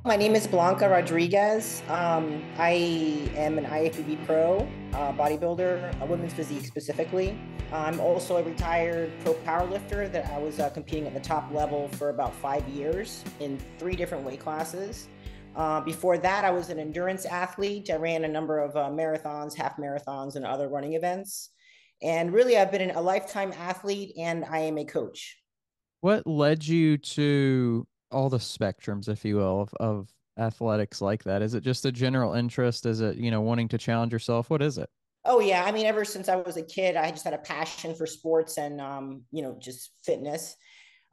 My name is Blanca Rodrigues. I am an IFBB Pro bodybuilder, a women's physique specifically. I'm also a retired pro powerlifter that I was competing at the top level for about 5 years in 3 different weight classes. Before that, I was an endurance athlete. I ran a number of marathons, half marathons, and other running events. And really, I've been a lifetime athlete and I am a coach. What led you to all the spectrums, if you will, of athletics like that? Is it just a general interest? Is it, wanting to challenge yourself? What is it? Oh yeah, I mean, ever since I was a kid, I just had a passion for sports and just fitness.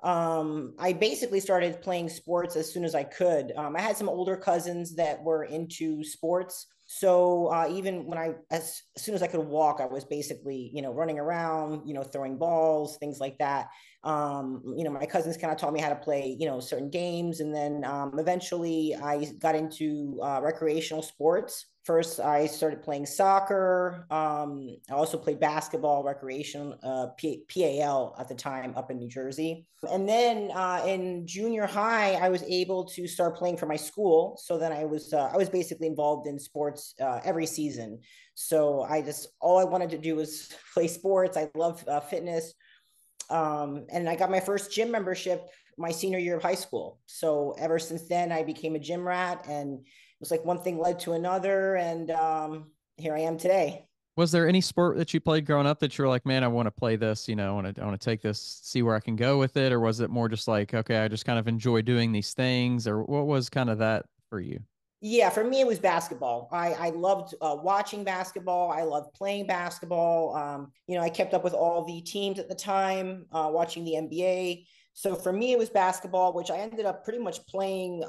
I basically started playing sports as soon as I could. I had some older cousins that were into sports, so even when as soon as I could walk, I was basically running around, throwing balls, things like that. My cousins kind of taught me how to play, certain games, and then eventually I got into recreational sports. First, I started playing soccer. I also played basketball, recreation, PAL at the time up in New Jersey. And then in junior high, I was able to start playing for my school. So then I was basically involved in sports every season. So all I wanted to do was play sports. I love fitness. And I got my first gym membership my senior year of high school. So ever since then, I became a gym rat, and it was like one thing led to another, and here I am today. Was there any sport that you played growing up that you were like, man, I want to play this, I want to take this, see where I can go with it? Or was it more just like, okay, I just kind of enjoy doing these things? Or what was kind of that for you? Yeah, for me, it was basketball. I loved watching basketball. I loved playing basketball. I kept up with all the teams at the time, watching the NBA. So for me, it was basketball, which I ended up pretty much playing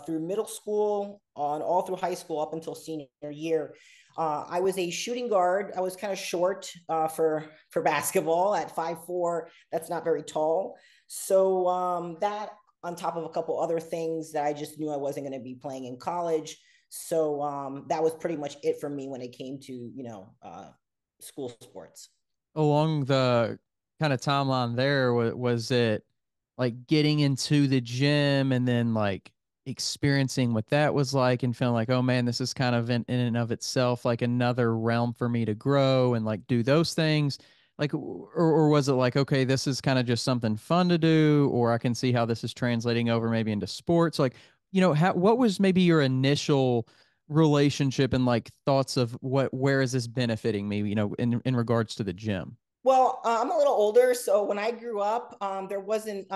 through middle school, on all through high school up until senior year. I was a shooting guard. I was kind of short for basketball at 5'4". That's not very tall. So that on top of a couple other things that I just knew I wasn't going to be playing in college. So that was pretty much it for me when it came to school sports. Along the kind of timeline there, was it like getting into the gym and then like experiencing what that was like and feeling like, oh man, this is kind of in and of itself like another realm for me to grow and like do those things? Like, or was it like, okay, this is kind of just something fun to do, or I can see how this is translating over maybe into sports? Like, what was maybe your initial relationship and like thoughts of where is this benefiting me, in regards to the gym? Well, I'm a little older, so when I grew up, there wasn't,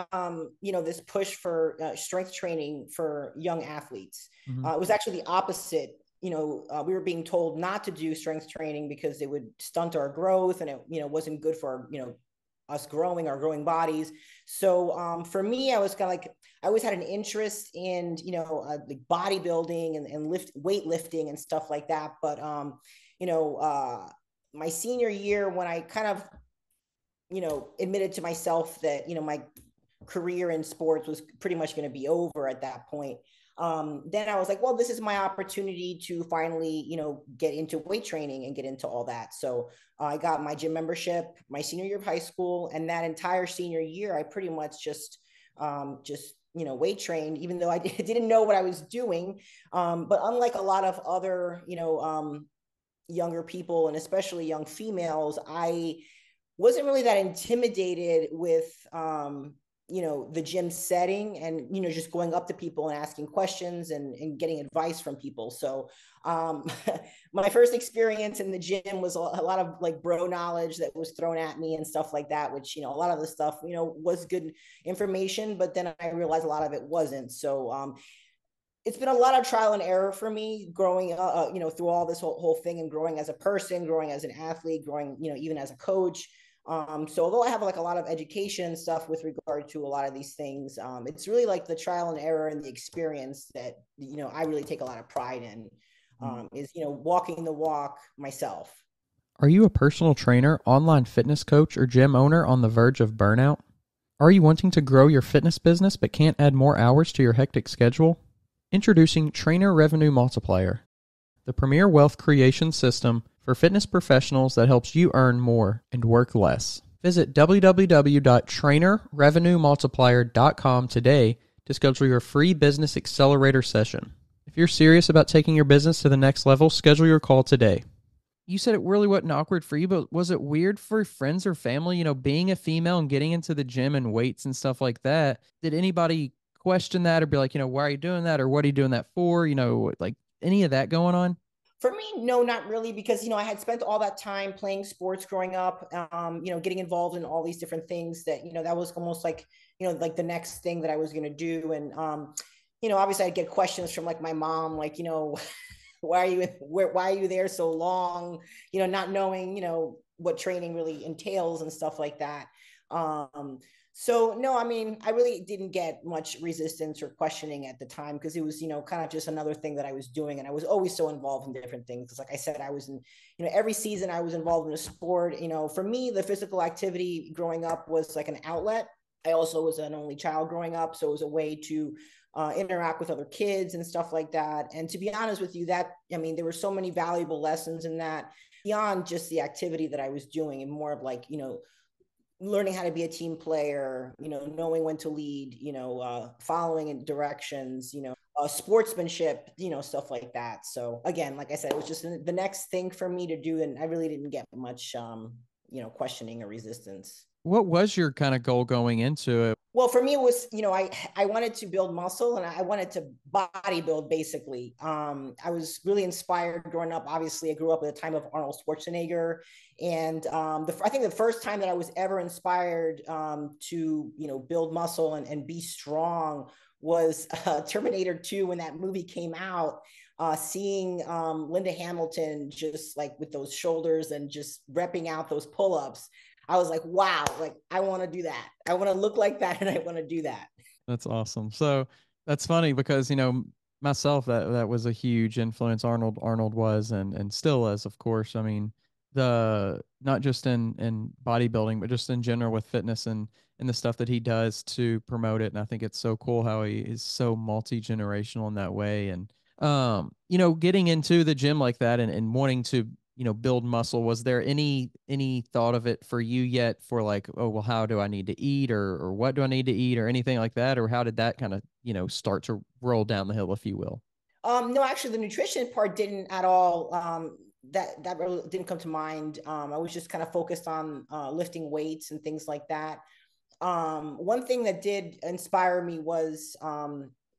this push for strength training for young athletes. Mm-hmm. It was actually the opposite. We were being told not to do strength training because it would stunt our growth, and it, wasn't good for, us growing our growing bodies. So for me, I was kind of like, I always had an interest in, like bodybuilding and weightlifting and stuff like that. But, you know, uh, my senior year, when I kind of admitted to myself that, my career in sports was pretty much going to be over at that point. Then I was like, well, this is my opportunity to finally, get into weight training and get into all that. So I got my gym membership my senior year of high school. And that entire senior year, I pretty much weight trained, even though I didn't know what I was doing. But unlike a lot of other, younger people and especially young females, I wasn't really that intimidated with the gym setting and just going up to people and asking questions and getting advice from people. So my first experience in the gym was a lot of like bro knowledge that was thrown at me and stuff like that, which a lot of the stuff was good information, but then I realized a lot of it wasn't. So it's been a lot of trial and error for me growing through all this whole thing, and growing as a person, growing as an athlete, growing even as a coach. So although I have like a lot of education and stuff with regard to a lot of these things, it's really like the trial and error and the experience that I really take a lot of pride in. Is walking the walk myself. Are you a personal trainer, online fitness coach, or gym owner on the verge of burnout? Are you wanting to grow your fitness business but can't add more hours to your hectic schedule? Introducing Trainer Revenue Multiplier, the premier wealth creation system for fitness professionals that helps you earn more and work less. Visit www.trainerrevenuemultiplier.com today to schedule your free business accelerator session. If you're serious about taking your business to the next level, schedule your call today. You said it really wasn't awkward for you, but was it weird for friends or family, being a female and getting into the gym and weights and stuff like that? Did anybody question that or be like, why are you doing that? Or what are you doing that for? Like any of that going on? For me, no, not really, because I had spent all that time playing sports growing up, getting involved in all these different things that that was almost like like the next thing that I was going to do. And obviously I'd get questions from like my mom, like why are you there so long, not knowing what training really entails and stuff like that. So no, I mean, I really didn't get much resistance or questioning at the time, because it was, kind of just another thing that I was doing. And I was always so involved in different things. Because like I said, I was in, every season I was involved in a sport. For me, the physical activity growing up was like an outlet. I also was an only child growing up. So it was a way to interact with other kids and stuff like that. And to be honest with you, there were so many valuable lessons in that, beyond just the activity that I was doing, and more of like, learning how to be a team player, knowing when to lead, following in directions, sportsmanship, stuff like that. So again, like I said, it was just the next thing for me to do. And I really didn't get much, questioning or resistance. What was your kind of goal going into it? Well, for me, it was, I wanted to build muscle, and I wanted to bodybuild, basically. I was really inspired growing up. Obviously, I grew up at the time of Arnold Schwarzenegger. And I think the first time that I was ever inspired to, build muscle and be strong was Terminator 2, when that movie came out. Seeing Linda Hamilton just like with those shoulders and just repping out those pull-ups, I was like, wow, like I want to do that. I want to look like that, and I want to do that. That's awesome. So that's funny because, myself, that was a huge influence. Arnold was and still is, of course. I mean, the not just in bodybuilding, but just in general with fitness and the stuff that he does to promote it. And I think it's so cool how he is so multi-generational in that way. And getting into the gym like that and wanting to build muscle, was there any thought of it for you yet, for like, oh well, how do I need to eat, or what do I need to eat, or anything like that? Or how did that kind of start to roll down the hill, if you will? No, actually, the nutrition part didn't at all. That really didn't come to mind. I was just kind of focused on lifting weights and things like that. One thing that did inspire me was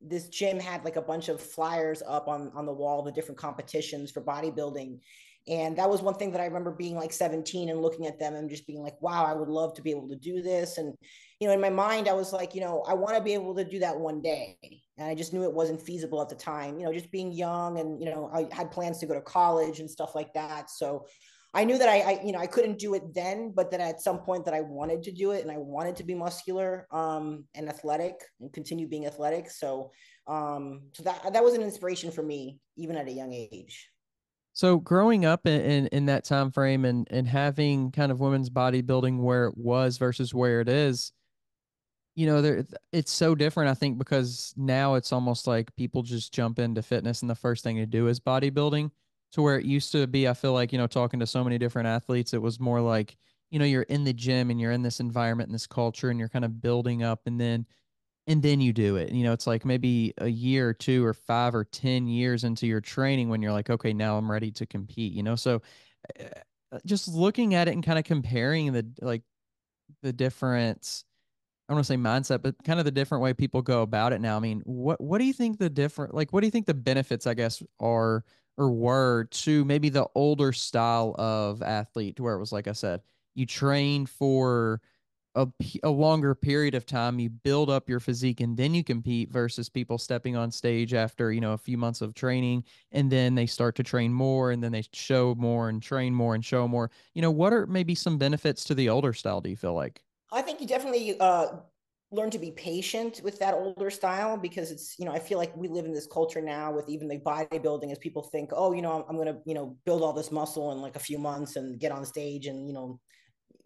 this gym had like a bunch of flyers up on the wall, the different competitions for bodybuilding. And that was one thing that I remember being like 17 and looking at them and just being like, wow, I would love to be able to do this. And, in my mind, I was like, I want to be able to do that one day. And I just knew it wasn't feasible at the time, just being young, and, I had plans to go to college and stuff like that. So I knew that I couldn't do it then, but that at some point that I wanted to do it, and I wanted to be muscular and athletic and continue being athletic. So that was an inspiration for me, even at a young age. So growing up in that time frame and having kind of women's bodybuilding where it was versus where it is, there it's so different, I think, because now it's almost like people just jump into fitness and the first thing to do is bodybuilding, to where it used to be, I feel like, talking to so many different athletes, it was more like, you're in the gym and you're in this environment and this culture and you're kind of building up, and then you do it. It's like maybe a year or two or 5 or 10 years into your training when you're like, okay, now I'm ready to compete, So just looking at it and kind of comparing the different, I don't want to say mindset, but kind of the different way people go about it now. I mean, what do you think the different, like, what do you think the benefits, I guess, are or were to maybe the older style of athlete, to where it was, like I said, you train for a longer period of time, you build up your physique, and then you compete, versus people stepping on stage after, a few months of training, and then they start to train more, and then they show more and train more and show more. What are maybe some benefits to the older style, do you feel like? I think you definitely learn to be patient with that older style, because it's, I feel like we live in this culture now with even the bodybuilding, as people think, oh, I'm going to, build all this muscle in like a few months and get on stage and,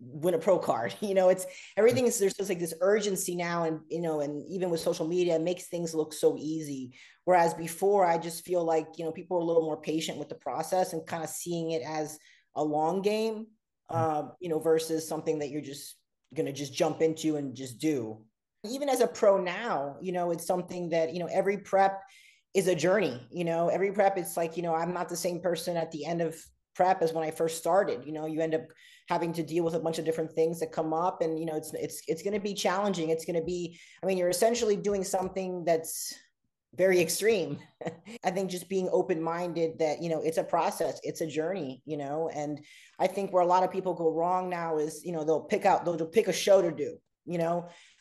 win a pro card. It's everything is, there's just like this urgency now. And, and even with social media, it makes things look so easy. Whereas before, I just feel like, people are a little more patient with the process and kind of seeing it as a long game, versus something that you're just going to just jump into and just do. Even as a pro now, it's something that, every prep is a journey. Every prep, it's like, I'm not the same person at the end of prep as when I first started. You end up having to deal with a bunch of different things that come up, and it's going to be challenging. It's going to be, you're essentially doing something that's very extreme. I think just being open-minded that, it's a process, it's a journey, and I think where a lot of people go wrong now is, they'll pick a show to do,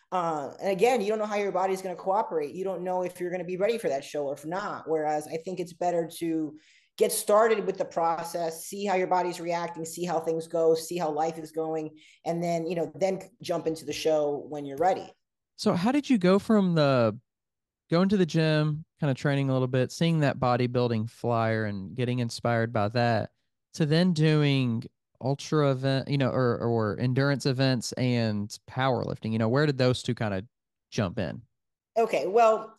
and again, you don't know how your body's going to cooperate. You don't know if you're going to be ready for that show or if not. Whereas I think it's better to get started with the process, see how your body's reacting, see how things go, see how life is going, and then, then jump into the show when you're ready. So how did you go from going to the gym, kind of training a little bit, seeing that bodybuilding flyer and getting inspired by that, to then doing ultra event, or endurance events and powerlifting? Where did those two kind of jump in? Okay, well,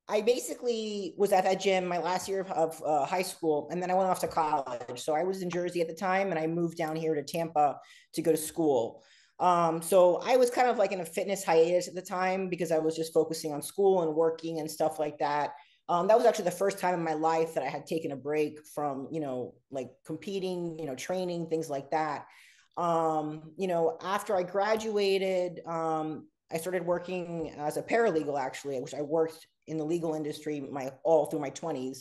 I basically was at that gym my last year of high school, and then I went off to college. So I was in Jersey at the time, and I moved down here to Tampa to go to school. So I was kind of like in a fitness hiatus at the time because I was just focusing on school and working and stuff like that. That was actually the first time in my life that I had taken a break from, like competing, training, things like that. After I graduated, I started working as a paralegal, actually, which I worked in the legal industry all through my 20s.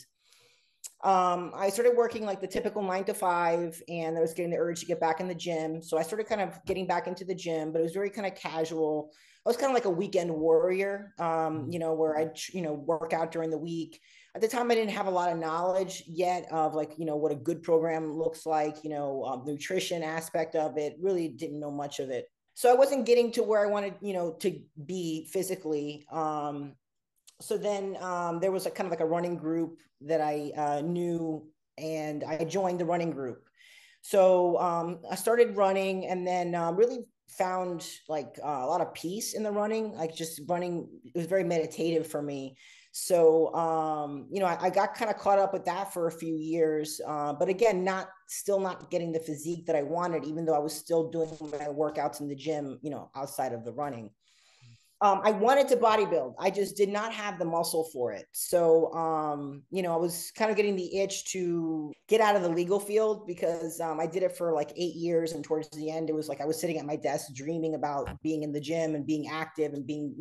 I started working like the typical 9 to 5, and I was getting the urge to get back in the gym. So I started kind of getting back into the gym, but it was very kind of casual. I was kind of like a weekend warrior, where I'd, work out during the week. At the time, I didn't have a lot of knowledge yet of like, what a good program looks like, nutrition aspect of it, really didn't know much of it. So I wasn't getting to where I wanted, to be physically. So then there was a kind of like a running group that I knew, and I joined the running group. So I started running, and then really found like a lot of peace in the running, like just running. It was very meditative for me. So, I got kind of caught up with that for a few years. But again, still not getting the physique that I wanted, even though I was still doing my workouts in the gym, outside of the running. I wanted to bodybuild. I just did not have the muscle for it. So, I was kind of getting the itch to get out of the legal field because I did it for like 8 years. And towards the end, it was like I was sitting at my desk dreaming about being in the gym and being active and being,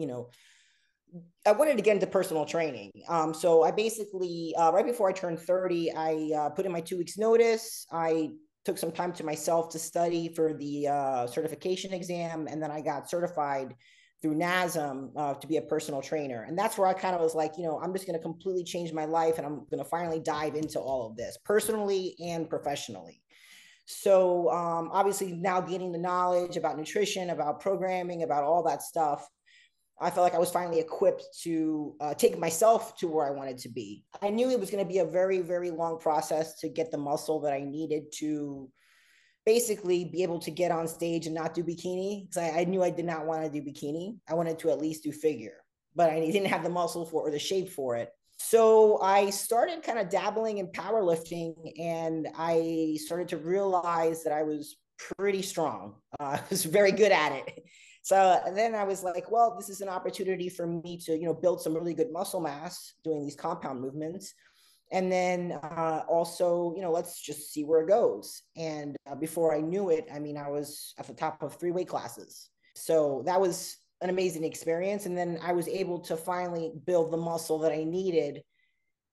I wanted to get into personal training. So I basically, right before I turned 30, I put in my 2 weeks notice. I took some time to myself to study for the certification exam. And then I got certified through NASM to be a personal trainer. And that's where I kind of was like, I'm just going to completely change my life. And I'm going to finally dive into all of this personally and professionally. So obviously now gaining the knowledge about nutrition, about programming, about all that stuff, I felt like I was finally equipped to take myself to where I wanted to be. I knew it was going to be a very, very long process to get the muscle that I needed to basically be able to get on stage and not do bikini, because I knew I did not want to do bikini. I wanted to at least do figure, but I didn't have the muscle for or the shape for it. So I started kind of dabbling in powerlifting, and I started to realize that I was pretty strong. I was very good at it. So then I was like, well, this is an opportunity for me to, build some really good muscle mass doing these compound movements. And then also, let's just see where it goes. And before I knew it, I was at the top of 3 weight classes. So that was an amazing experience. And then I was able to finally build the muscle that I needed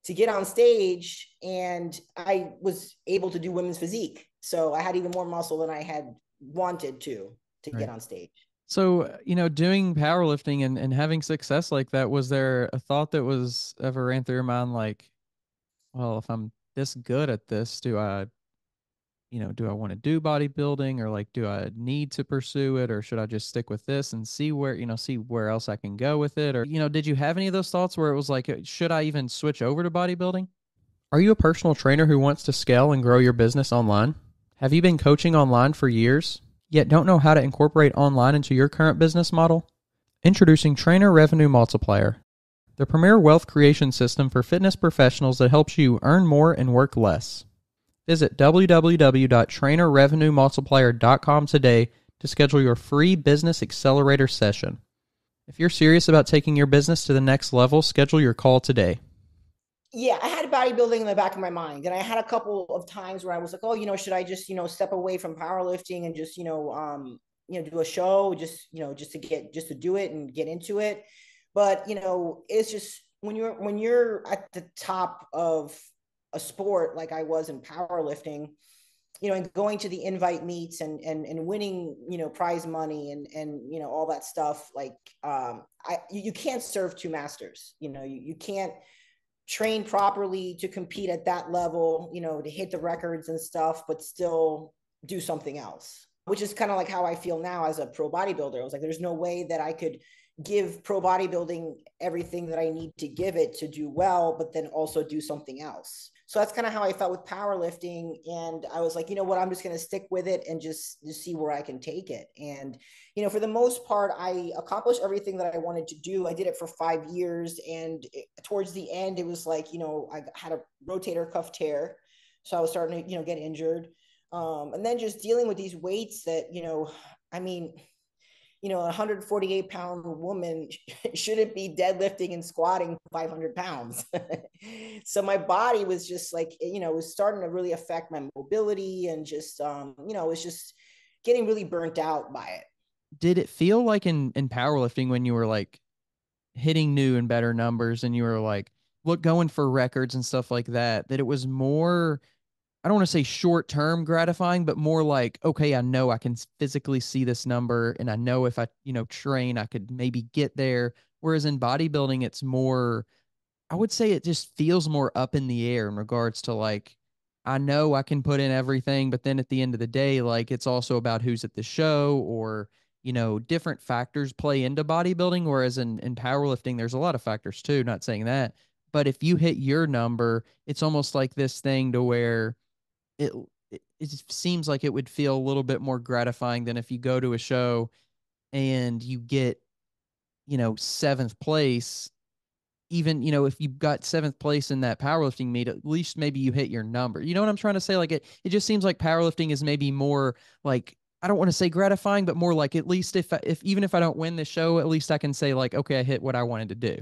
to get on stage. And I was able to do women's physique. So I had even more muscle than I had wanted to get on stage. So, doing powerlifting and having success like that, was there a thought that was ever ran through your mind like, well, if I'm this good at this, do I want to do bodybuilding, or like, do I need to pursue it, or should I just stick with this and see where else I can go with it? Or, did you have any of those thoughts where it was like, should I even switch over to bodybuilding? Are you a personal trainer who wants to scale and grow your business online? Have you been coaching online for years, yet don't know how to incorporate online into your current business model? Introducing Trainer Revenue Multiplier, the premier wealth creation system for fitness professionals that helps you earn more and work less. Visit www.trainerrevenuemultiplier.com today to schedule your free business accelerator session. If you're serious about taking your business to the next level, schedule your call today. Yeah, I had bodybuilding in the back of my mind, and I had a couple of times where I was like, oh, should I just, step away from powerlifting and just, do a show, just, just to do it and get into it. But, it's just when you're at the top of a sport like I was in powerlifting, and going to the invite meets and winning, prize money and all that stuff, like you can't serve two masters. You can't train properly to compete at that level, to hit the records and stuff, but still do something else, which is kind of like how I feel now as a pro bodybuilder. I was like, there's no way that I could give pro bodybuilding everything that I need to give it to do well, but then also do something else. So that's kind of how I felt with powerlifting. And I was like, you know what, I'm just going to stick with it and just see where I can take it. And, for the most part, I accomplished everything that I wanted to do. I did it for 5 years. And towards the end, it was like, I had a rotator cuff tear. So I was starting to, get injured. And then just dealing with these weights that, I mean, a 148-pound woman shouldn't be deadlifting and squatting 500 pounds. So my body was just like, it was starting to really affect my mobility and just, it was just getting really burnt out by it. Did it feel like in powerlifting when you were like hitting new and better numbers and you were like, what, going for records and stuff like that, that it was more, I don't want to say short term gratifying, but more like, okay, I know I can physically see this number and I know if I, train, I could maybe get there. Whereas in bodybuilding, it's more, I would say it just feels more up in the air in regards to like, I know I can put in everything, but then at the end of the day, like it's also about who's at the show or, different factors play into bodybuilding. Whereas in powerlifting, there's a lot of factors too, not saying that. But if you hit your number, it's almost like this thing to where it, it seems like it would feel a little bit more gratifying than if you go to a show and you get, seventh place. Even, if you got seventh place in that powerlifting meet, at least maybe you hit your number. You know what I'm trying to say? Like it just seems like powerlifting is maybe more like, I don't want to say gratifying, but more like at least if even if I don't win the show, at least I can say like, okay, I hit what I wanted to do.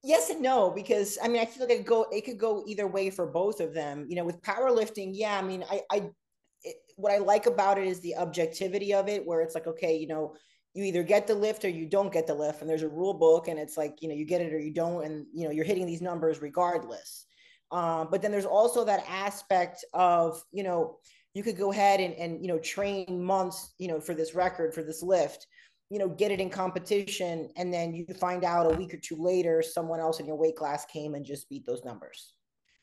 Yes and no, because I mean, I feel like it could go either way for both of them. With powerlifting, yeah, I mean, what I like about it is the objectivity of it, where it's like, okay, you either get the lift or you don't get the lift, and there's a rule book, and it's like, you get it or you don't, and you're hitting these numbers regardless. But then there's also that aspect of, you could go ahead and train months, for this record, for this lift, get it in competition, and then you find out a week or two later someone else in your weight class came and just beat those numbers.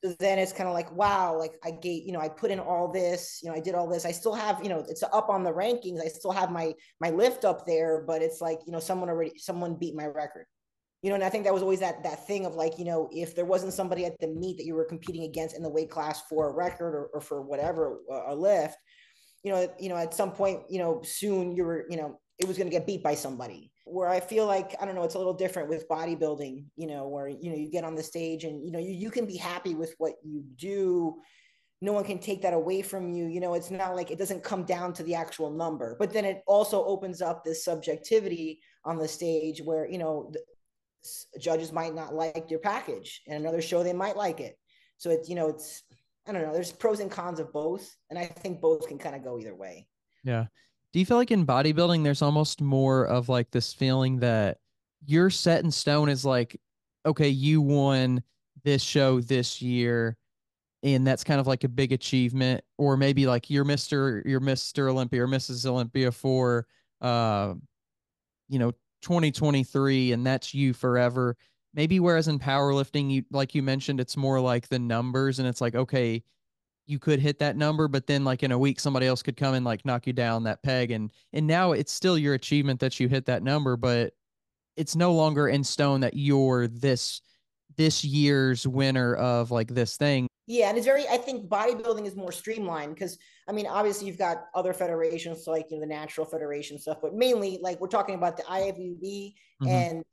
So then it's kind of like, wow, like I gave, I put in all this, I did all this. I still have, it's up on the rankings. I still have my lift up there, but it's like, someone beat my record. And I think that was always that thing of like, if there wasn't somebody at the meet that you were competing against in the weight class for a record or for whatever, a lift, at some point, soon you were, it was going to get beat by somebody. Where I feel like, I don't know, it's a little different with bodybuilding, where, you get on the stage and, you can be happy with what you do. No one can take that away from you. It's not like it doesn't come down to the actual number, but then it also opens up this subjectivity on the stage where, judges might not like your package, and another show they might like it. So it's I don't know, there's pros and cons of both, and I think both can kind of go either way. Yeah. Do you feel like in bodybuilding, there's almost more of like this feeling that you're set in stone is like, okay, you won this show this year, and that's kind of like a big achievement, or maybe like you're Mr. Olympia or Mrs. Olympia for, uh, you know, 2023, and that's you forever. Maybe whereas in powerlifting, you like you mentioned, it's more like the numbers, and it's like, okay, you could hit that number, but then like in a week somebody else could come and like knock you down that peg, and now it's still your achievement that you hit that number, but it's no longer in stone that you're this year's winner of like this thing. Yeah, and I think bodybuilding is more streamlined because, I mean, obviously you've got other federations, so like, the natural federation stuff, but mainly like we're talking about the IFBB Mm-hmm. and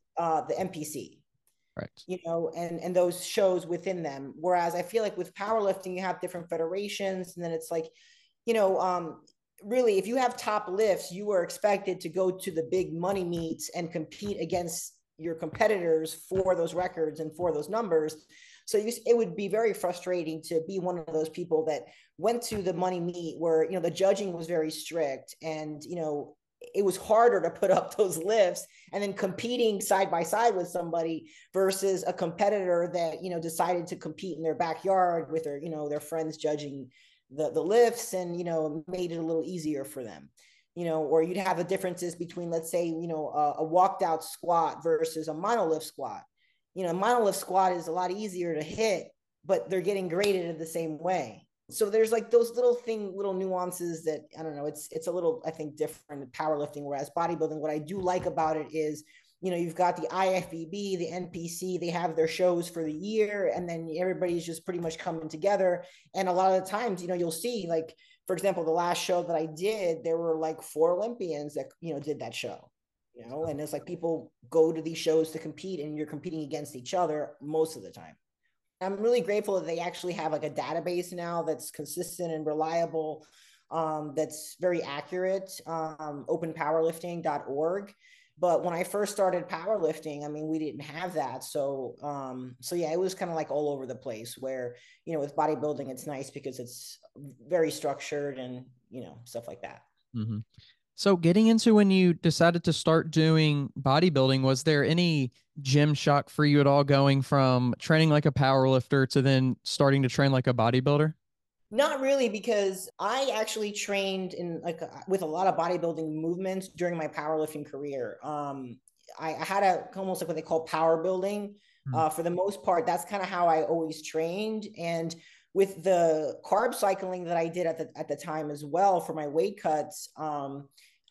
the NPC, Right. and those shows within them. Whereas I feel like with powerlifting, you have different federations, and then it's like, you know, um, really, if you have top lifts, you are expected to go to the big money meets and compete against your competitors for those records and for those numbers. So it would be very frustrating to be one of those people that went to the money meet where, the judging was very strict, and, it was harder to put up those lifts, and then competing side by side with somebody versus a competitor that, decided to compete in their backyard with their friends judging the lifts, and, made it a little easier for them. Or you'd have the differences between, let's say, a walked out squat versus a monolift squat. A monolift squat is a lot easier to hit, but they're getting graded in the same way. So there's like those little nuances that, I don't know, it's a little, I think, different in powerlifting. Whereas bodybuilding, what I do like about it is, you've got the IFBB, the NPC, they have their shows for the year, and then everybody's just pretty much coming together. And a lot of the times, you'll see, like, for example, the last show that I did, there were like 4 Olympians that, did that show, and it's like people go to these shows to compete, and you're competing against each other most of the time. I'm really grateful that they actually have like a database now that's consistent and reliable, that's very accurate, openpowerlifting.org. But when I first started powerlifting, I mean, we didn't have that. So yeah, it was kind of like all over the place, where, with bodybuilding, it's nice because it's very structured and, stuff like that. Mm-hmm. So getting into when you decided to start doing bodybuilding, was there any gym shock for you at all, going from training like a power lifter to then starting to train like a bodybuilder? Not really, because I actually trained in with a lot of bodybuilding movements during my powerlifting career. I had almost like what they call power building. For the most part, that's kind of how I always trained. And with the carb cycling that I did at the time as well for my weight cuts,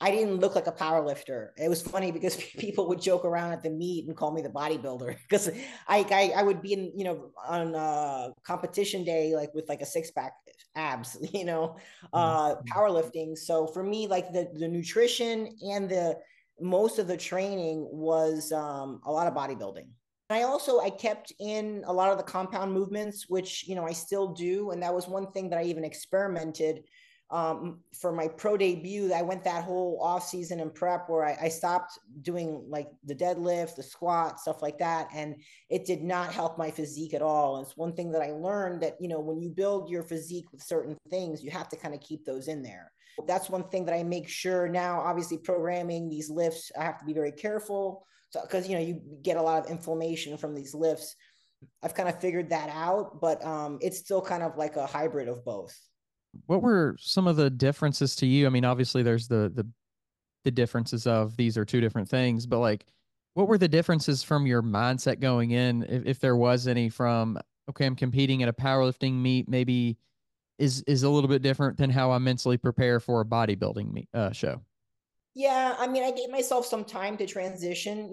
I didn't look like a power lifter. It was funny because people would joke around at the meet and call me the bodybuilder, because I would be in, on competition day, like with like a 6-pack abs, powerlifting. So for me, like the nutrition and the most of the training was a lot of bodybuilding. I kept in a lot of the compound movements, which, I still do. And that was one thing that I even experimented for my pro debut. I went that whole off season and prep where I stopped doing like the deadlift, the squat, stuff like that. And it did not help my physique at all. And it's one thing that I learned, that, when you build your physique with certain things, you have to kind of keep those in there. That's one thing that I make sure now. Obviously, programming these lifts, I have to be very careful. So, because, you get a lot of inflammation from these lifts. I've kind of figured that out, but it's still kind of like a hybrid of both. What were some of the differences to you? I mean, obviously there's the differences of these are two different things, but like, what were the differences from your mindset going in, if there was any, from, okay, I'm competing at a powerlifting meet, maybe is a little bit different than how I mentally prepare for a bodybuilding show? Yeah, I mean, I gave myself some time to transition.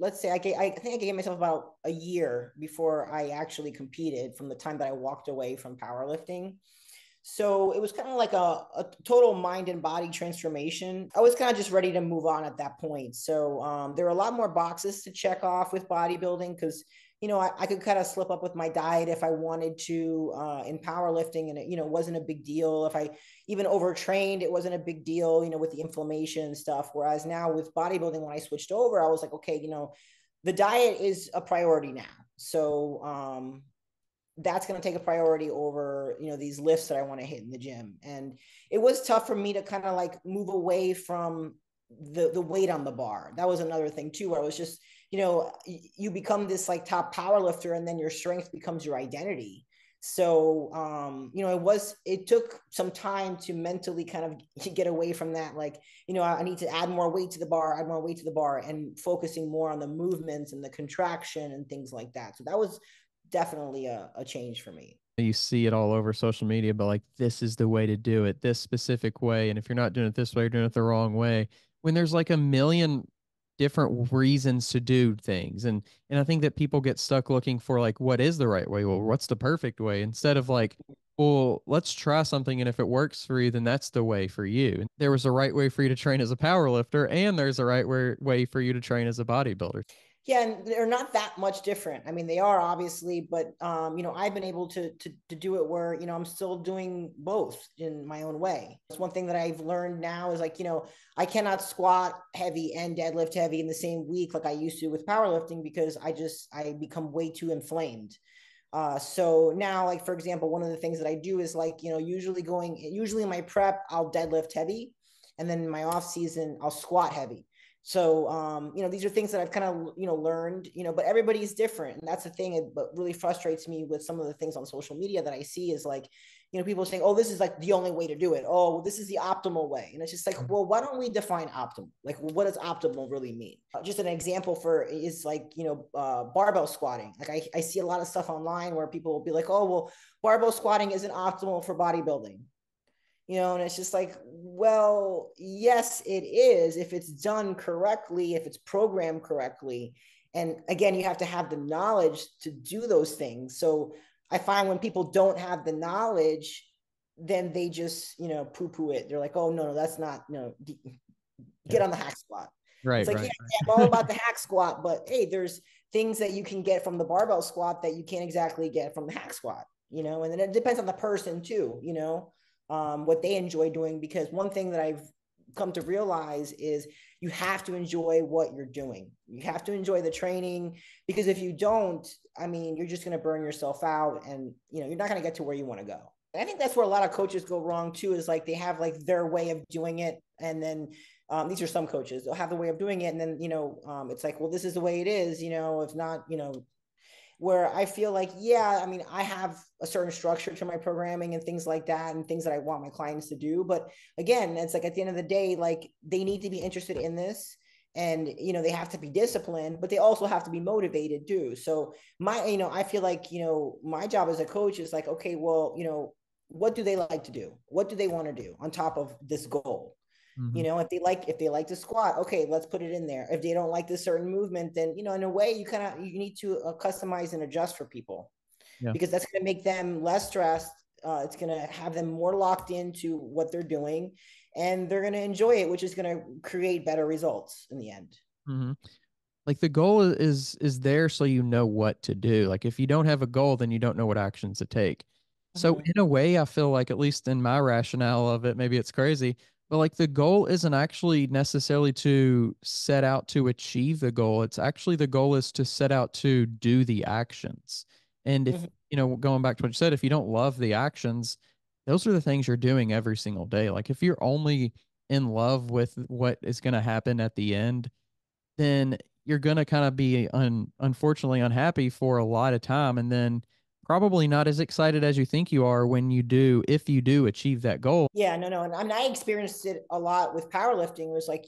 Let's say I think I gave myself about a year before I actually competed, from the time that I walked away from powerlifting. So it was kind of like a total mind and body transformation. I was kind of just ready to move on at that point. So there were a lot more boxes to check off with bodybuilding, because, I could kind of slip up with my diet if I wanted to in powerlifting, and it wasn't a big deal. If I even overtrained, it wasn't a big deal, with the inflammation and stuff. Whereas now with bodybuilding, when I switched over, I was like, okay, the diet is a priority now. So that's going to take a priority over, these lifts that I want to hit in the gym. And it was tough for me to kind of like move away from the weight on the bar. That was another thing too, where I was just, you become this like top power lifter, and then your strength becomes your identity. So it took some time to mentally kind of get away from that. Like, I need to add more weight to the bar, and focusing more on the movements and the contraction and things like that. So that was definitely a change for me. You see it all over social media, but like, this is the way to do it, this specific way. And if you're not doing it this way, you're doing it the wrong way. When there's like a million different reasons to do things. And I think that people get stuck looking for like, what is the right way? Well, what's the perfect way? Instead of like, well, let's try something. And if it works for you, then that's the way for you. And there was a right way for you to train as a power lifter, and there's a right way for you to train as a bodybuilder. Yeah, and they're not that much different. I mean, they are obviously, but I've been able to do it where, I'm still doing both in my own way. It's one thing that I've learned now is like, I cannot squat heavy and deadlift heavy in the same week like I used to with powerlifting because I become way too inflamed. So now, like for example, one of the things that I do is like, usually in my prep, I'll deadlift heavy, and then in my off season, I'll squat heavy. So, these are things that I've kind of, learned, but everybody's different. And that's the thing. But really frustrates me with some of the things on social media that I see is like, people saying, oh, this is like the only way to do it. Oh, well, this is the optimal way. And it's just like, well, why don't we define optimal? Like, well, what does optimal really mean? Just an example for is like, barbell squatting. Like I see a lot of stuff online where people will be like, oh, well, barbell squatting isn't optimal for bodybuilding. And it's just like, well, yes, it is if it's done correctly, if it's programmed correctly. And again, you have to have the knowledge to do those things. So I find when people don't have the knowledge, then they just, poo-poo it. They're like, oh, no, that's not, get on the hack squat. Right, It's like, right. yeah, I'm all about the hack squat, but hey, there's things that you can get from the barbell squat that you can't exactly get from the hack squat, and then it depends on the person too, what they enjoy doing. Because one thing that I've come to realize is you have to enjoy what you're doing. You have to enjoy the training, because if you don't, I mean, you're just going to burn yourself out, and you're not going to get to where you want to go. And I think that's where a lot of coaches go wrong too, is like they have like their way of doing it, and then these are some coaches, they'll have the way of doing it, and then it's like, well, this is the way it is, if not, where I feel like, yeah, I mean, I have a certain structure to my programming and things like that, and things that I want my clients to do. But again, it's like at the end of the day, like they need to be interested in this, and they have to be disciplined, but they also have to be motivated too. So I feel like my job as a coach is like, okay, well, what do they like to do? What do they want to do on top of this goal? Mm-hmm. If they like to squat, okay, let's put it in there. If they don't like this certain movement, then in a way you need to customize and adjust for people, Yeah. because that's going to make them less stressed. It's going to have them more locked into what they're doing, and they're going to enjoy it, which is going to create better results in the end. Mm-hmm. Like the goal is there so you know what to do. Like if you don't have a goal, then you don't know what actions to take. So Mm-hmm. in a way, I feel like, at least in my rationale of it, maybe it's crazy, but like the goal isn't actually necessarily to set out to achieve the goal. It's actually, the goal is to set out to do the actions. And if, Mm-hmm. going back to what you said, if you don't love the actions, those are the things you're doing every single day. Like if you're only in love with what is going to happen at the end, then you're going to kind of be unfortunately unhappy for a lot of time, and then probably not as excited as you think you are when you do, if you do achieve that goal. Yeah, no. And I mean, I experienced it a lot with powerlifting. It was like,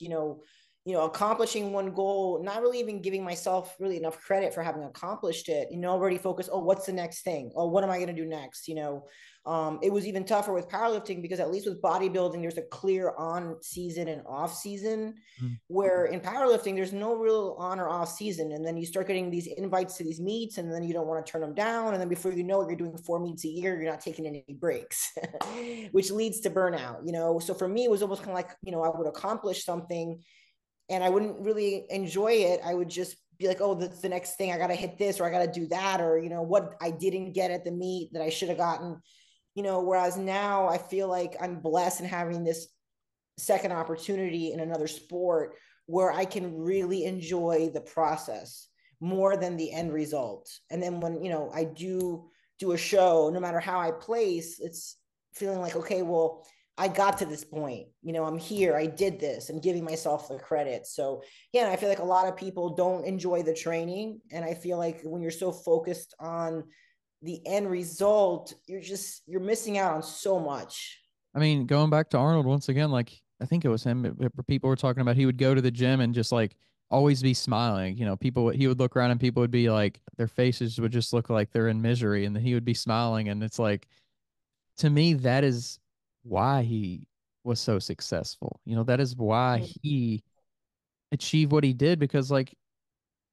accomplishing one goal, not really even giving myself really enough credit for having accomplished it, already focused, oh, what's the next thing? Oh, what am I going to do next? It was even tougher with powerlifting, because at least with bodybuilding, there's a clear on season and off season, Mm. where in powerlifting, there's no real on or off season. And then you start getting these invites to these meets, and then you don't want to turn them down. And then before you know it, you're doing 4 meets a year, you're not taking any breaks, which leads to burnout, So for me, it was almost kind of like, I would accomplish something and I wouldn't really enjoy it. I would just be like, oh, that's the next thing. I got to hit this, or I got to do that, or, what I didn't get at the meet that I should have gotten, whereas now I feel like I'm blessed in having this second opportunity in another sport where I can really enjoy the process more than the end result. And then when, I do a show, no matter how I place, it's feeling like, okay, well, I got to this point, I'm here, I did this, and giving myself the credit. So yeah, I feel like a lot of people don't enjoy the training. And I feel like when you're so focused on the end result, you're missing out on so much. I mean, going back to Arnold once again, like I think it was him, people were talking about, he would go to the gym and just like always be smiling. People, he would look around and people would be like, their faces would just look like they're in misery, and then he would be smiling. And it's like, to me, that is why he was so successful. That is why he achieved what he did, because like,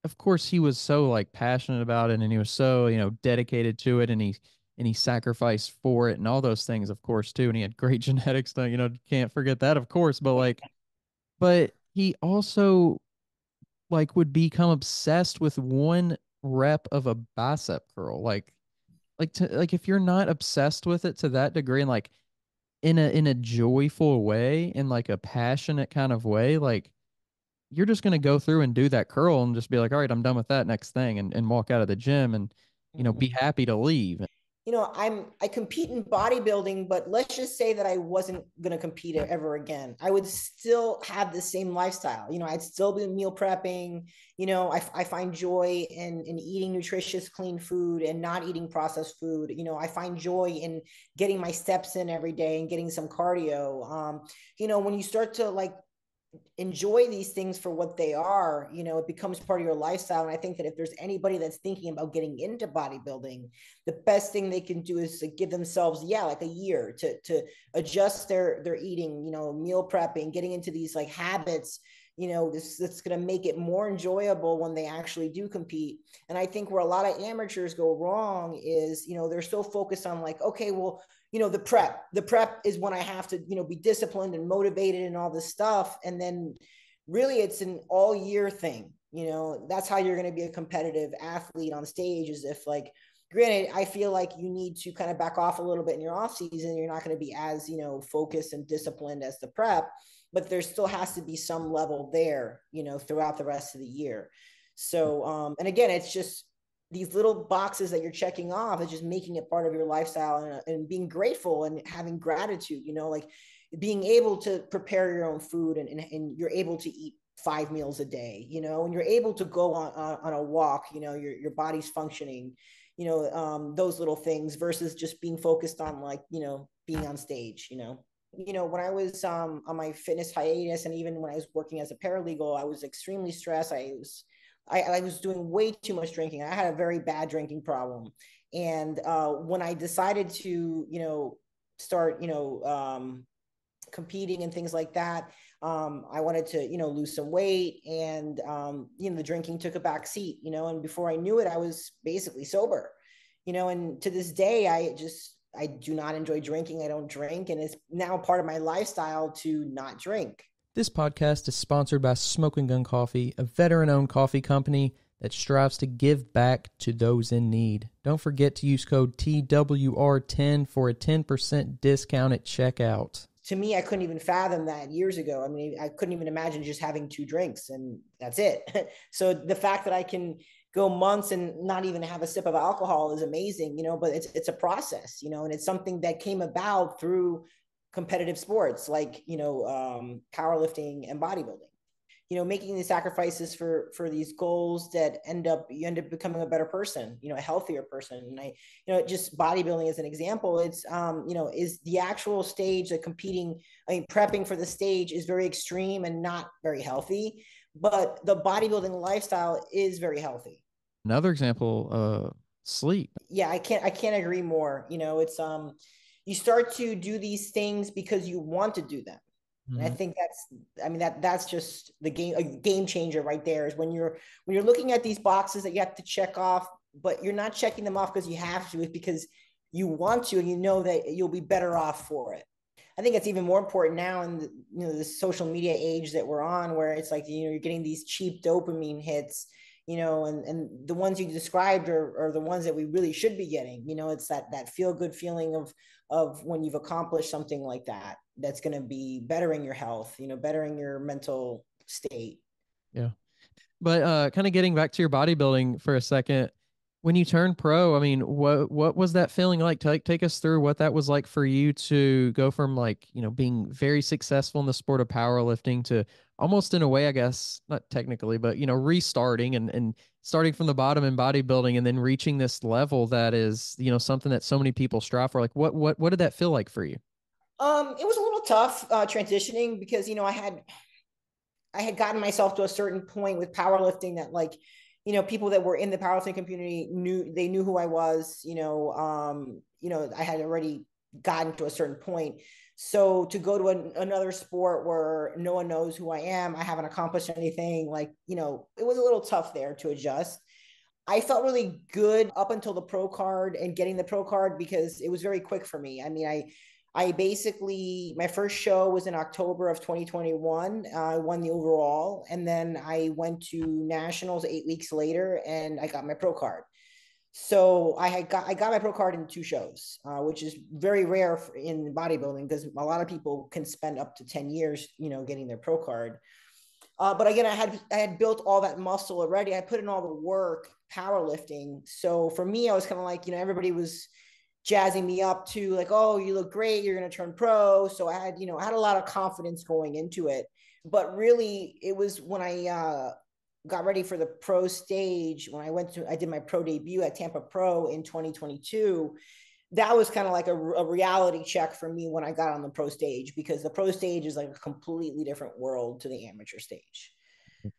of course he was so like passionate about it, and he was so, dedicated to it, and he sacrificed for it and all those things, of course, too. And he had great genetics, can't forget that, of course. But like, but he also like would become obsessed with one rep of a bicep curl. Like if you're not obsessed with it to that degree and like in a joyful way, in like a passionate kind of way, like you're just gonna go through and do that curl and just be like, all right, I'm done with that next thing and walk out of the gym and be Mhm. happy to leave. I compete in bodybuilding, but let's just say that I wasn't going to compete ever again. I would still have the same lifestyle. I'd still be meal prepping. I find joy in eating nutritious, clean food and not eating processed food. I find joy in getting my steps in every day and getting some cardio. When you start to like enjoy these things for what they are, it becomes part of your lifestyle. And I think that if there's anybody that's thinking about getting into bodybuilding, the best thing they can do is to give themselves, like a year to adjust their eating, meal prepping, getting into these like habits, that's going to make it more enjoyable when they actually do compete. And I think where a lot of amateurs go wrong is, they're so focused on like, okay, well, the prep is when I have to, be disciplined and motivated and all this stuff. And then really it's an all year thing. That's how you're going to be a competitive athlete on stage, is if like, granted, I feel like you need to kind of back off a little bit in your off season. You're not going to be as, focused and disciplined as the prep, but there still has to be some level there, throughout the rest of the year. So, and again, it's just these little boxes that you're checking off is just making it part of your lifestyle, and being grateful and having gratitude, like being able to prepare your own food, and you're able to eat 5 meals a day, and you're able to go on a walk, your body's functioning, those little things versus just being focused on like, being on stage, when I was on my fitness hiatus, and even when I was working as a paralegal, I was extremely stressed. I was doing way too much drinking. I had a very bad drinking problem. And when I decided to, start, competing and things like that, I wanted to, lose some weight, and, the drinking took a back seat, and before I knew it, I was basically sober, and to this day, I do not enjoy drinking. I don't drink. And it's now part of my lifestyle to not drink. This podcast is sponsored by Smoking Gun Coffee, a veteran-owned coffee company that strives to give back to those in need. Don't forget to use code TWR10 for a 10% discount at checkout. To me, I couldn't even fathom that years ago. I mean, I couldn't even imagine just having 2 drinks and that's it. So the fact that I can go months and not even have a sip of alcohol is amazing, but it's a process, and it's something that came about through competitive sports like, powerlifting and bodybuilding, making these sacrifices for these goals that you end up becoming a better person, a healthier person. And just bodybuilding as an example, it's, is the actual stage that competing, prepping for the stage is very extreme and not very healthy, but the bodybuilding lifestyle is very healthy. Another example, sleep. Yeah, I can't agree more. It's, you start to do these things because you want to do them. And I think that's just the game changer right there, is when you're looking at these boxes that you have to check off, but you're not checking them off because you have to, it's because you want to, and that you'll be better off for it. I think it's even more important now in the social media age that we're on, where it's like, you're getting these cheap dopamine hits, and the ones you described are the ones that we really should be getting. It's that feel good feeling of when you've accomplished something like that, that's going to be bettering your health, bettering your mental state. Yeah. But kind of getting back to your bodybuilding for a second, when you turned pro, I mean, what was that feeling like? Take us through what that was like for you to go from like, being very successful in the sport of powerlifting to almost in a way, I guess, not technically, but restarting and starting from the bottom in bodybuilding and then reaching this level that is, something that so many people strive for. Like what did that feel like for you? It was a little tough transitioning, because I had gotten myself to a certain point with powerlifting that, like, people that were in the powerlifting community knew who I was. I had already gotten to a certain point. So to go to another sport where no one knows who I am, I haven't accomplished anything, like, it was a little tough there to adjust. I felt really good up until the pro card and getting the pro card, because it was very quick for me. I mean, I basically, my first show was in October of 2021. I won the overall, and then I went to nationals 8 weeks later, and I got my pro card. So I got my pro card in 2 shows, which is very rare in bodybuilding because a lot of people can spend up to 10 years, getting their pro card. But again, I had built all that muscle already. I put in all the work powerlifting. So for me, I was kind of like, everybody was jazzing me up to like, oh, you look great, you're going to turn pro. So I had a lot of confidence going into it. But really, it was when I got ready for the pro stage, when I did my pro debut at Tampa Pro in 2022. That was kind of like a reality check for me when I got on the pro stage, because the pro stage is like a completely different world to the amateur stage.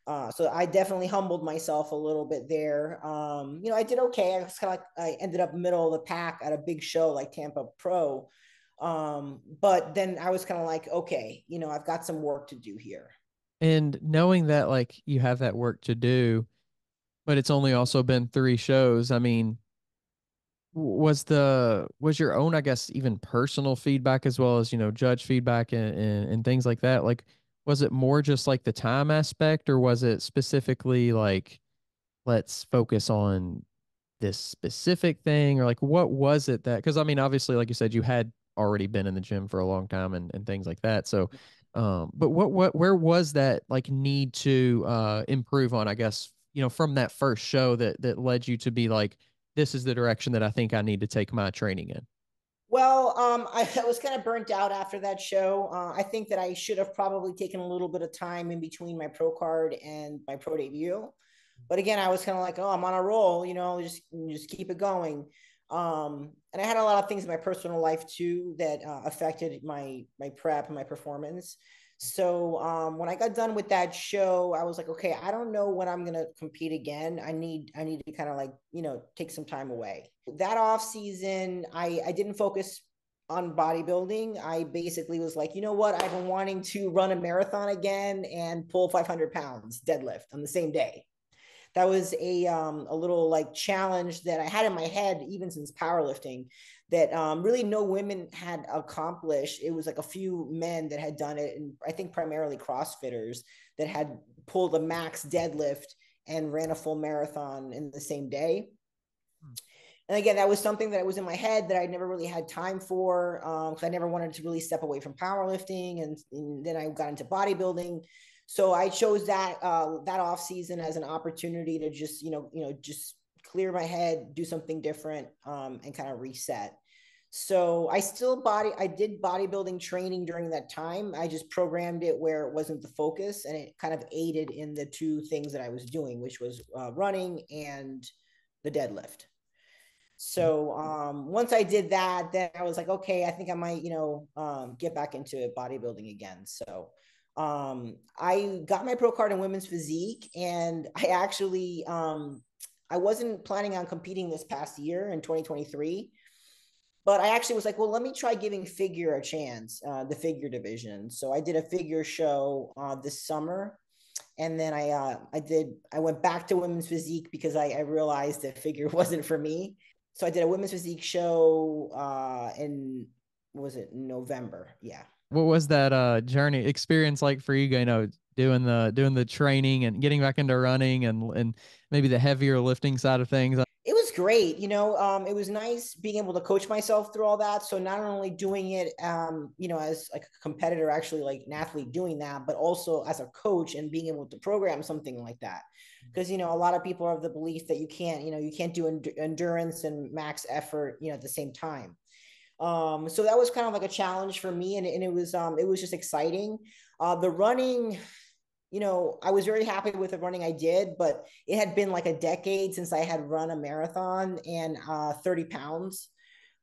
So I definitely humbled myself a little bit there. I did okay. I was kind of like, I ended up middle of the pack at a big show like Tampa Pro. But then I was kind of like, okay, I've got some work to do here. And knowing that like you have that work to do, but it's only also been 3 shows. I mean, was your own, I guess, even personal feedback as well as, judge feedback and things like that? Like, was it more just like the time aspect, or was it specifically like, let's focus on this specific thing, or like, what was it that, because I mean, obviously, like you said, you had already been in the gym for a long time and things like that. So, but where was that like need to improve on, I guess, from that first show that led you to be like, this is the direction that I think I need to take my training in? Well, I was kind of burnt out after that show. I think that I should have probably taken a little bit of time in between my pro card and my pro debut. But again, I was kind of like, oh, I'm on a roll, just keep it going. And I had a lot of things in my personal life too that affected my prep and my performance. So when I got done with that show, I was like, okay, I don't know when I'm gonna compete again. I need to kind of like take some time away. That off season, I didn't focus on bodybuilding. I basically was like, you know what? I've been wanting to run a marathon again and pull 500 pounds deadlift on the same day. That was a little like challenge that I had in my head even since powerlifting, that really no women had accomplished. It was like a few men that had done it, and I think primarily CrossFitters that had pulled a max deadlift and ran a full marathon in the same day. And again, that was something that was in my head that I never really had time for, because I never wanted to really step away from powerlifting, and then I got into bodybuilding. So I chose that off season as an opportunity to just just clear my head, do something different, and kind of reset. So I did bodybuilding training during that time. I just programmed it where it wasn't the focus, and it kind of aided in the two things that I was doing, which was running and the deadlift. So once I did that, then I was like, okay, I think I might, get back into bodybuilding again. So I got my pro card in women's physique, and I actually I wasn't planning on competing this past year in 2023, but I actually was like, well, let me try giving figure a chance, the figure division. So I did a figure show this summer. And then I went back to women's physique because I realized that figure wasn't for me. So I did a women's physique show in, what was it, November? Yeah. What was that journey experience like for you, doing the training and getting back into running and maybe the heavier lifting side of things? It was great. It was nice being able to coach myself through all that. So not only doing it, as like a competitor, actually like an athlete doing that, but also as a coach and being able to program something like that. Because, a lot of people have the belief that you can't do endurance and max effort, at the same time. So that was kind of like a challenge for me, and it was just exciting. The running, I was very happy with the running I did, but it had been like a decade since I had run a marathon, and 30 pounds,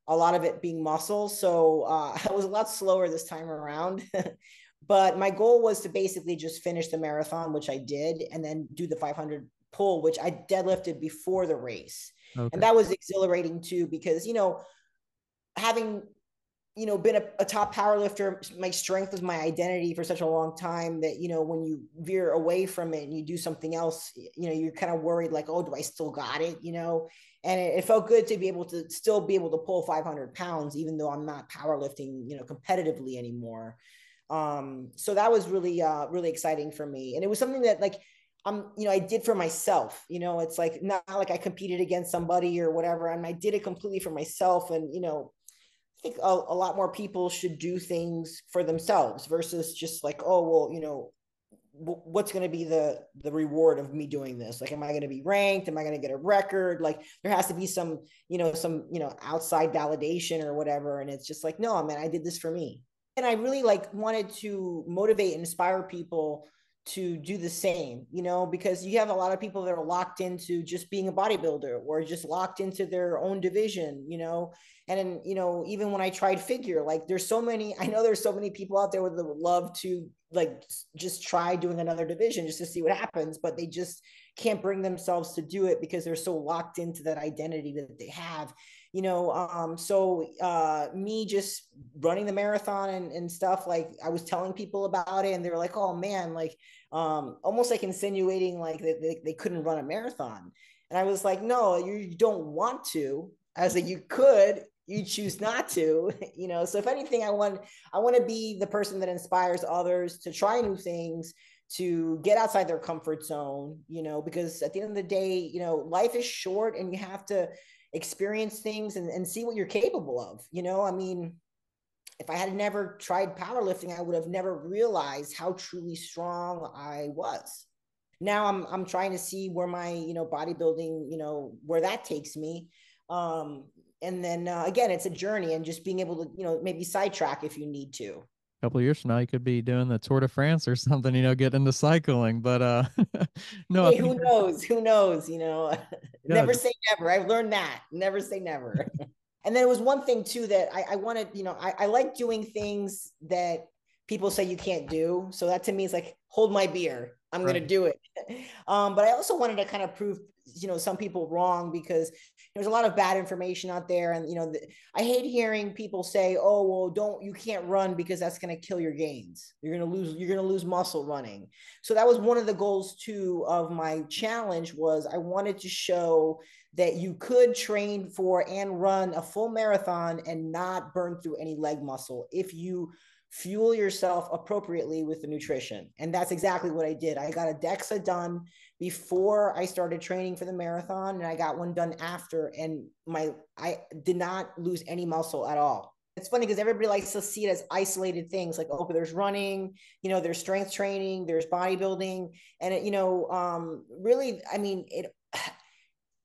a lot of it being muscle. So I was a lot slower this time around. But my goal was to basically just finish the marathon, which I did, and then do the 500 pull, which I deadlifted before the race. And Okay. that was exhilarating too, because, having been a top power lifter. My strength was my identity for such a long time that, when you veer away from it and you do something else, you're kind of worried like, oh, do I still got it? And it felt good to be able to still be able to pull 500 pounds, even though I'm not powerlifting, competitively anymore. So that was really, really exciting for me. And it was something that like, I did for myself, it's like, not like I competed against somebody or whatever. And I did it completely for myself. And, I think a lot more people should do things for themselves versus just like, oh, well, what's going to be the reward of me doing this? Like, am I going to be ranked? Am I going to get a record? Like, there has to be some outside validation or whatever. And it's just like, no, man, I did this for me. And I really like wanted to motivate and inspire people to do the same, because you have a lot of people that are locked into just being a bodybuilder or just locked into their own division, and then, even when I tried figure, like I know there's so many people out there that would love to like just try doing another division just to see what happens, but they just can't bring themselves to do it because they're so locked into that identity that they have, so me just running the marathon and stuff, like I was telling people about it and they were like, oh man, like almost like insinuating like they couldn't run a marathon. And I was like, no, you don't want to. I was like, you could, you choose not to, so if anything, I want to be the person that inspires others to try new things, to get outside their comfort zone, because at the end of the day, life is short and you have to experience things and see what you're capable of. I mean, if I had never tried powerlifting, I would have never realized how truly strong I was. Now I'm trying to see where my, bodybuilding, where that takes me. And then again, it's a journey, and just being able to, maybe sidetrack if you need to. Couple of years from now, you could be doing the Tour de France or something, get into cycling. But no, I Hey, think who knows? Who knows? yeah, Never say never. I've learned that. Never say never. And then it was one thing too that I wanted, I like doing things that people say you can't do. So that to me is like, hold my beer. I'm right. going to do it. But I also wanted to kind of prove, some people wrong, because there's a lot of bad information out there. And, I hate hearing people say, oh, well, you can't run because that's going to kill your gains. You're going to lose muscle running. So that was one of the goals too of my challenge, was I wanted to show that you could train for and run a full marathon and not burn through any leg muscle if you fuel yourself appropriately with the nutrition. And that's exactly what I did. I got a DEXA done before I started training for the marathon, and I got one done after, and I did not lose any muscle at all. It's funny because everybody likes to see it as isolated things, like, oh, there's running, there's strength training, there's bodybuilding, and it, really, I mean,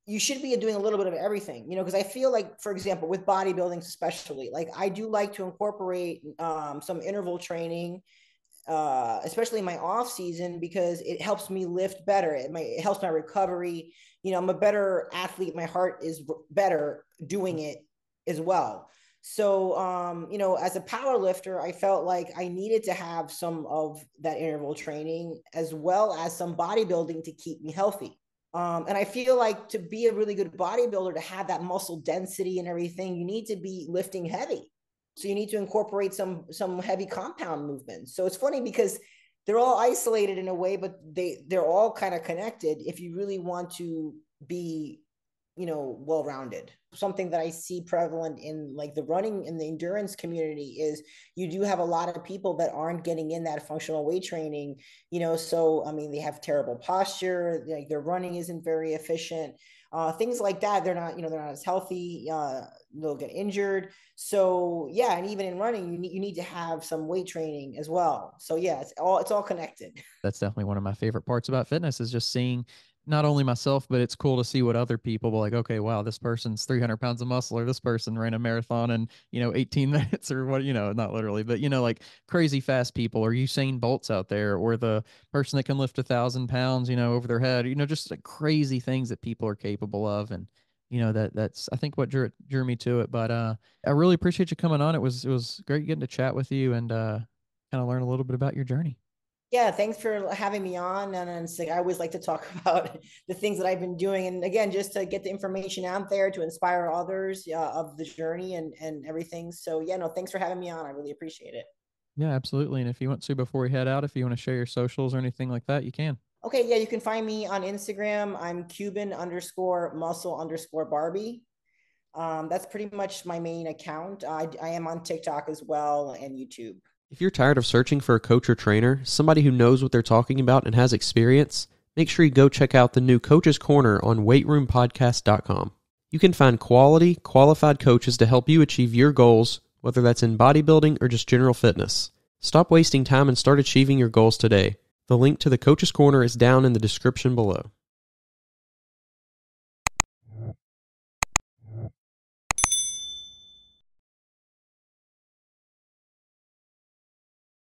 you should be doing a little bit of everything, because I feel like, for example, with bodybuilding, especially, like I do like to incorporate some interval training, especially in my off season, because it helps me lift better. It helps my recovery. I'm a better athlete. My heart is better doing it as well. So, as a power lifter, I felt like I needed to have some of that interval training as well as some bodybuilding to keep me healthy. And I feel like to be a really good bodybuilder, to have that muscle density and everything, you need to be lifting heavy. So you need to incorporate some heavy compound movements. So it's funny because they're all isolated in a way, but they're all kind of connected if you really want to be, well-rounded. Something that I see prevalent in like the running and the endurance community is you do have a lot of people that aren't getting in that functional weight training, so I mean, they have terrible posture, like their running isn't very efficient, things like that. They're not as healthy, they'll get injured. So yeah, and even in running, you need to have some weight training as well. So yeah, it's all connected. That's definitely one of my favorite parts about fitness, is just seeing not only myself, but it's cool to see what other people will, like, okay, wow, this person's 300 pounds of muscle, or this person ran a marathon in, 18 minutes, or what, not literally, but, like crazy fast people, or Usain Bolts out there, or the person that can lift 1,000 pounds, over their head, just like crazy things that people are capable of. And, that's, I think, what drew me to it. But, I really appreciate you coming on. It was great getting to chat with you and, kind of learn a little bit about your journey. Yeah, thanks for having me on. And it's like I always like to talk about the things that I've been doing, and again, just to get the information out there to inspire others of the journey and everything. So yeah, no, thanks for having me on. I really appreciate it. Yeah, absolutely. And if you want to, before we head out, if you want to share your socials or anything like that, you can. Okay, yeah, you can find me on Instagram. I'm Cuban_muscle_Barbie. That's pretty much my main account. I am on TikTok as well and YouTube. If you're tired of searching for a coach or trainer, somebody who knows what they're talking about and has experience, make sure you go check out the new Coach's Corner on weightroompodcast.com. You can find quality, qualified coaches to help you achieve your goals, whether that's in bodybuilding or just general fitness. Stop wasting time and start achieving your goals today. The link to the Coach's Corner is down in the description below.